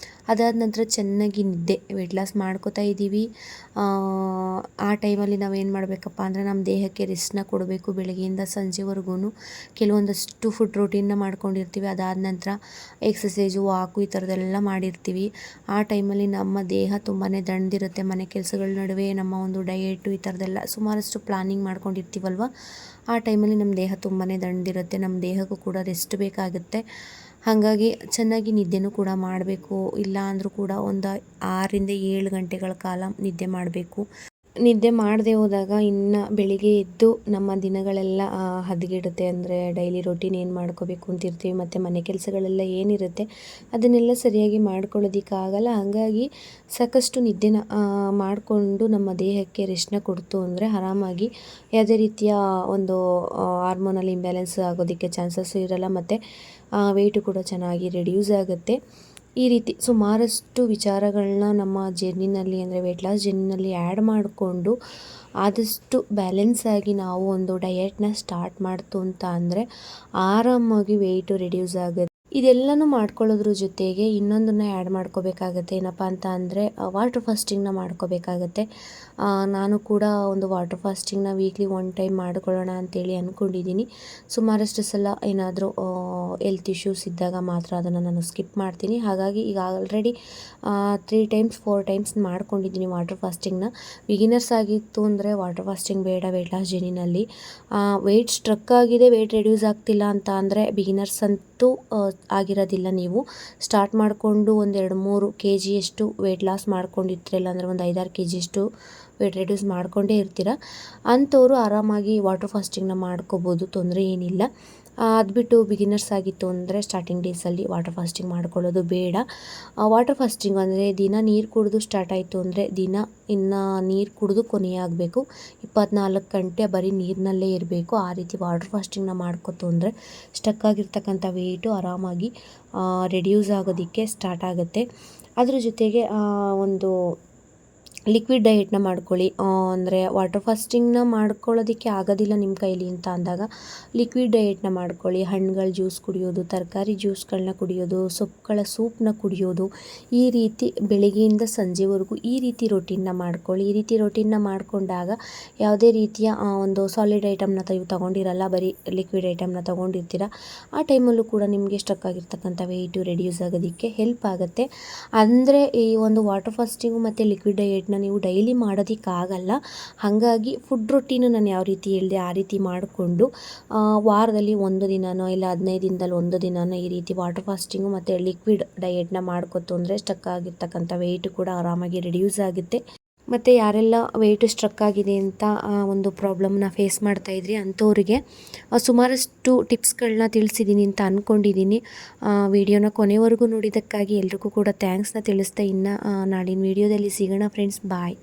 ಅದಾದ ನಂತರ ಚೆನ್ನಾಗಿ ನಿದ್ದೆ. ವೆಯ್ಟ್ ಲಾಸ್ ಮಾಡ್ಕೋತಾ ಇದ್ದೀವಿ, ಆ ಟೈಮಲ್ಲಿ ನಾವೇನು ಮಾಡಬೇಕಪ್ಪ ಅಂದರೆ ನಮ್ಮ ದೇಹಕ್ಕೆ ರೆಸ್ಟ್ನ ಕೊಡಬೇಕು. ಬೆಳಗ್ಗೆಯಿಂದ ಸಂಜೆವರೆಗೂ ಕೆಲವೊಂದಷ್ಟು ಫುಡ್ ರೂಟೀನ್ನ ಮಾಡ್ಕೊಂಡಿರ್ತೀವಿ. ಅದಾದ ನಂತರ ಎಕ್ಸಸೈಜು, ವಾಕು ಈ ಥರದ್ದೆಲ್ಲ ಮಾಡಿರ್ತೀವಿ. ಆ ಟೈಮಲ್ಲಿ ನಮ್ಮ ದೇಹ ತುಂಬಾ ದಣ್ದಿರುತ್ತೆ. ಮನೆ ಕೆಲಸಗಳ ನಡುವೆ ನಮ್ಮ ಒಂದು ಡಯೆಟು ಈ ಥರದ್ದೆಲ್ಲ ಸುಮಾರಷ್ಟು ಪ್ಲಾನಿಂಗ್ ಮಾಡ್ಕೊಂಡಿರ್ತೀವಲ್ವ, ಆ ಟೈಮಲ್ಲಿ ನಮ್ಮ ದೇಹ ತುಂಬಾ ದಣ್ದಿರುತ್ತೆ. ನಮ್ಮ ದೇಹಕ್ಕೂ ಕೂಡ ರೆಸ್ಟ್ ಬೇಕಾಗುತ್ತೆ. ಹಾಗಾಗಿ ಚೆನ್ನಾಗಿ ನಿದ್ದೆನೂ ಕೂಡ ಮಾಡಬೇಕು. ಇಲ್ಲ ಅಂದರೂ ಕೂಡ ಒಂದು 6ರಿಂದ 7 ಗಂಟೆಗಳ ಕಾಲ ನಿದ್ದೆ ಮಾಡಬೇಕು. ನಿದ್ದೆ ಮಾಡದೆ ಹೋದಾಗ ಇನ್ನು ಬೆಳಿಗ್ಗೆ ಎದ್ದು ನಮ್ಮ ದಿನಗಳೆಲ್ಲ ಹದಗೆಡುತ್ತೆ. ಅಂದರೆ ಡೈಲಿ ರೊಟೀನ್ ಏನು ಮಾಡ್ಕೋಬೇಕು ಅಂತಿರ್ತೀವಿ ಮತ್ತು ಮನೆ ಕೆಲಸಗಳೆಲ್ಲ ಏನಿರುತ್ತೆ ಅದನ್ನೆಲ್ಲ ಸರಿಯಾಗಿ ಮಾಡ್ಕೊಳ್ಳೋದಕ್ಕಾಗಲ್ಲ. ಹಾಗಾಗಿ ಸಾಕಷ್ಟು ನಿದ್ದೆನ ಮಾಡಿಕೊಂಡು ನಮ್ಮ ದೇಹಕ್ಕೆ ರೆಸ್ಟ್ನ ಕೊಡ್ತು ಅಂದರೆ ಆರಾಮಾಗಿ ಯಾವುದೇ ರೀತಿಯ ಒಂದು ಹಾರ್ಮೋನಲ್ ಇಂಬ್ಯಾಲೆನ್ಸ್ ಆಗೋದಕ್ಕೆ ಚಾನ್ಸಸ್ಸು ಇರಲ್ಲ ಮತ್ತು ವೆಯ್ಟು ಕೂಡ ಚೆನ್ನಾಗಿ ರೆಡ್ಯೂಸ್ ಆಗುತ್ತೆ. ಈ ರೀತಿ ಸುಮಾರಷ್ಟು ವಿಚಾರಗಳನ್ನ ನಮ್ಮ ಜರ್ನಿನಲ್ಲಿ ಅಂದರೆ ವೆಯ್ಟ್ ಲಾಸ್ ಜರ್ನಿನಲ್ಲಿ ಆ್ಯಡ್ ಮಾಡಿಕೊಂಡು ಆದಷ್ಟು ಬ್ಯಾಲೆನ್ಸಾಗಿ ನಾವು ಒಂದು ಡಯೆಟ್ನ ಸ್ಟಾರ್ಟ್ ಮಾಡ್ತು ಅಂತ ಅಂದರೆ ಆರಾಮಾಗಿ ವೆಯ್ಟು ರೆಡ್ಯೂಸ್ ಆಗುತ್ತೆ. ಇದೆಲ್ಲನೂ ಮಾಡ್ಕೊಳ್ಳೋದ್ರ ಜೊತೆಗೆ ಇನ್ನೊಂದನ್ನು ಆ್ಯಡ್ ಮಾಡ್ಕೋಬೇಕಾಗತ್ತೆ. ಏನಪ್ಪ ಅಂತ ಅಂದರೆ ವಾಟರ್ ಫಾಸ್ಟಿಂಗ್ನ ಮಾಡ್ಕೋಬೇಕಾಗತ್ತೆ. ನಾನು ಕೂಡ ಒಂದು ವಾಟರ್ ಫಾಸ್ಟಿಂಗ್ನ ವೀಕ್ಲಿ 1 ಟೈಮ್ ಮಾಡ್ಕೊಳ್ಳೋಣ ಅಂತೇಳಿ ಅಂದ್ಕೊಂಡಿದ್ದೀನಿ. ಸುಮಾರಷ್ಟು ಸಲ ಏನಾದರೂ ಹೆಲ್ತ್ ಇಶ್ಯೂಸ್ ಇದ್ದಾಗ ಮಾತ್ರ ಅದನ್ನು ನಾನು ಸ್ಕಿಪ್ ಮಾಡ್ತೀನಿ. ಹಾಗಾಗಿ ಈಗ ಆಲ್ರೆಡಿ 3 ಟೈಮ್ಸ್ 4 ಟೈಮ್ಸ್ ಮಾಡ್ಕೊಂಡಿದ್ದೀನಿ ವಾಟರ್ ಫಾಸ್ಟಿಂಗ್ನ. ಬಿಗಿನರ್ಸ್ ಆಗಿತ್ತು ಅಂದರೆ ವಾಟರ್ ಫಾಸ್ಟಿಂಗ್ ಬೇಡ ವೆಯ್ಟ್ ಲಾಸ್ ಜರ್ನಿನಲ್ಲಿ. ವೆಯ್ಟ್ ಸ್ಟ್ರಕ್ ಆಗಿದೆ, ವೆಯ್ಟ್ ರೆಡ್ಯೂಸ್ ಆಗ್ತಿಲ್ಲ ಅಂತ ಅಂದರೆ ಬಿಗಿನರ್ಸ್ ಅಂತೂ ಆಗಿರೋದಿಲ್ಲ. ನೀವು ಸ್ಟಾರ್ಟ್ ಮಾಡಿಕೊಂಡು ಒಂದು 2-3 kgಯಷ್ಟು ವೆಯ್ಟ್ ಲಾಸ್ ಮಾಡ್ಕೊಂಡಿರ್ತೀರ, ಇಲ್ಲಾಂದರೆ ಒಂದು 5-6 kgಯಷ್ಟು ವೆಯ್ಟ್ ರೆಡ್ಯೂಸ್ ಮಾಡ್ಕೊಂಡೇ ಇರ್ತೀರ. ಅಂಥವರು ಆರಾಮಾಗಿ ವಾಟರ್ ಫಾಸ್ಟಿಂಗ್ನ ಮಾಡ್ಕೋಬೋದು, ತೊಂದರೆ ಏನಿಲ್ಲ. ಅದು ಬಿಟ್ಟು ಬಿಗಿನರ್ಸ್ ಆಗಿತ್ತು ಅಂದರೆ ಸ್ಟಾರ್ಟಿಂಗ್ ಡೇಸಲ್ಲಿ ವಾಟರ್ ಫಾಸ್ಟಿಂಗ್ ಮಾಡ್ಕೊಳ್ಳೋದು ಬೇಡ. ವಾಟರ್ ಫಾಸ್ಟಿಂಗ್ ಅಂದರೆ ದಿನ ನೀರು ಕುಡಿದು ಸ್ಟಾರ್ಟ್ ಆಯಿತು ಅಂದರೆ ದಿನ ಇನ್ನು ನೀರು ಕುಡಿದು ಕೊನೆಯಾಗಬೇಕು. 24 ಗಂಟೆ ಬರೀ ನೀರಿನಲ್ಲೇ ಇರಬೇಕು. ಆ ರೀತಿ ವಾಟರ್ ಫಾಸ್ಟಿಂಗ್ನ ಮಾಡ್ಕೊತು ಅಂದರೆ ಸ್ಟಕ್ ಆಗಿರ್ತಕ್ಕಂಥ ವೆಯ್ಟು ಆರಾಮಾಗಿ ರೆಡ್ಯೂಸ್ ಆಗೋದಕ್ಕೆ ಸ್ಟಾರ್ಟ್ ಆಗುತ್ತೆ. ಅದ್ರ ಜೊತೆಗೆ ಒಂದು ಲಿಕ್ವಿಡ್ ಡಯೆಟ್ನ ಮಾಡ್ಕೊಳ್ಳಿ. ಅಂದರೆ ವಾಟರ್ ಫಾಸ್ಟಿಂಗ್ನ ಮಾಡ್ಕೊಳ್ಳೋದಕ್ಕೆ ಆಗೋದಿಲ್ಲ ನಿಮ್ಮ ಕೈಲಿ ಅಂತ ಅಂದಾಗ ಲಿಕ್ವಿಡ್ ಡಯೆಟ್ನ ಮಾಡ್ಕೊಳ್ಳಿ. ಹಣ್ಣುಗಳ ಜ್ಯೂಸ್ ಕುಡಿಯೋದು, ತರಕಾರಿ ಜ್ಯೂಸ್ಗಳನ್ನ ಕುಡಿಯೋದು, ಸೊಪ್ಪುಗಳ ಸೂಪ್ನ ಕುಡಿಯೋದು, ಈ ರೀತಿ ಬೆಳಗ್ಗೆಯಿಂದ ಸಂಜೆವರೆಗೂ ಈ ರೀತಿ ರೊಟೀನ್ನ ಮಾಡ್ಕೊಳ್ಳಿ. ಈ ರೀತಿ ರೊಟೀನ್ನ ಮಾಡಿಕೊಂಡಾಗ ಯಾವುದೇ ರೀತಿಯ ಒಂದು ಸಾಲಿಡ್ ಐಟಮ್ನ ತಗೊಂಡಿರಲ್ಲ, ಬರೀ ಲಿಕ್ವಿಡ್ ಐಟಮ್ನ ತೊಗೊಂಡಿರ್ತೀರ. ಆ ಟೈಮಲ್ಲೂ ಕೂಡ ನಿಮಗೆ ಸ್ಟಕ್ ಆಗಿರ್ತಕ್ಕಂಥ ವೆಯ್ಟು ರೆಡ್ಯೂಸ್ ಆಗೋದಕ್ಕೆ ಹೆಲ್ಪ್ ಆಗುತ್ತೆ. ಅಂದರೆ ಈ ಒಂದು ವಾಟರ್ ಫಾಸ್ಟಿಂಗು ಮತ್ತು ಲಿಕ್ವಿಡ್ ಡಯೆಟ್ನ ವರ್ಕೌಟ್ನ ನೀವು ಡೈಲಿ ಮಾಡೋದಕ್ಕಾಗಲ್ಲ. ಹಾಗಾಗಿ ಫುಡ್ ರೊಟೀನು ನಾನು ಯಾವ ರೀತಿ ಹೇಳಿದೆ ಆ ರೀತಿ ಮಾಡಿಕೊಂಡು ವಾರದಲ್ಲಿ 1 ದಿನನೋ ಇಲ್ಲ 15 ದಿನದಲ್ಲಿ 1 ದಿನನೋ ಈ ರೀತಿ ವಾಟರ್ ಫಾಸ್ಟಿಂಗು ಮತ್ತು ಲಿಕ್ವಿಡ್ ಡಯೆಟ್ನ ಮಾಡ್ಕೊತು ಅಂದರೆ ಸ್ಟಕ್ ಆಗಿರ್ತಕ್ಕಂಥ ವೆಯ್ಟ್ ಕೂಡ ಆರಾಮಾಗಿ ರಿಡ್ಯೂಸ್ ಆಗುತ್ತೆ. ಮತ್ತು ಯಾರೆಲ್ಲ ವೆಯ್ಟ್ ಸ್ಟ್ರಕ್ ಆಗಿದೆ ಅಂತ ಒಂದು ಪ್ರಾಬ್ಲಮ್ನ ಫೇಸ್ ಮಾಡ್ತಾಯಿದ್ರಿ ಅಂಥವ್ರಿಗೆ ಸುಮಾರಷ್ಟು ಟಿಪ್ಸ್ಗಳನ್ನ ತಿಳಿಸಿದ್ದೀನಿ ಅಂತ ಅಂದ್ಕೊಂಡಿದ್ದೀನಿ. ವಿಡಿಯೋನ ಕೊನೆವರೆಗೂ ನೋಡಿದ್ದಕ್ಕಾಗಿ ಎಲ್ರಿಗೂ ಕೂಡ ಥ್ಯಾಂಕ್ಸ್ನ ತಿಳಿಸ್ತಾ ಇನ್ನು ನಾಳಿನ ವಿಡಿಯೋದಲ್ಲಿ ಸಿಗೋಣ ಫ್ರೆಂಡ್ಸ್. ಬಾಯ್.